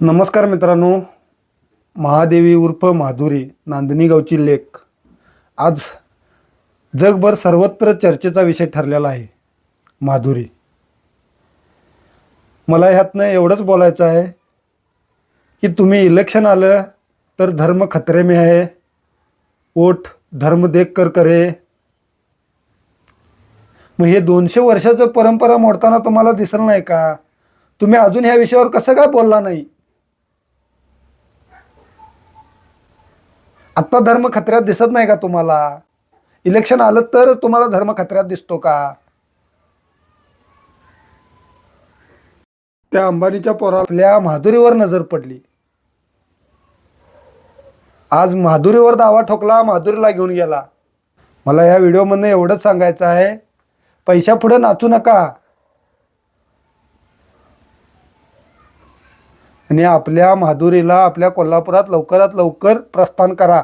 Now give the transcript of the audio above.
नमस्कार मित्रांनो. महादेवी उर्फ माधुरी नांदणी गावची लेक आज जगभर सर्वत्र चर्चेचा विषय ठरलेला आहे. माधुरी, मला ह्यातनं एवढंच बोलायचं आहे की तुम्ही इलेक्शन आलं तर धर्म खतरे में आहे, वोट धर्म देख कर करे. मग हे 200 वर्षाचं परंपरा मोडताना तुम्हाला दिसलं नाही का? तुम्ही अजून ह्या विषयावर कसं काय बोलला नाही? आत्ता धर्म खतऱ्यात दिसत नाही का तुम्हाला? इलेक्शन आलं तरच तुम्हाला धर्म खतऱ्यात दिसतो का? त्या अंबानीच्या पोराला आपल्या माधुरीवर नजर पडली. आज माधुरीवर दावा ठोकला, माधुरीला घेऊन गेला. मला या व्हिडिओमधनं एवढंच सांगायचं आहे, पैशापुढे नाचू नका आणि आपल्या माधुरीला आपल्या कोल्हापुरात लवकरात लवकर प्रस्थान करा.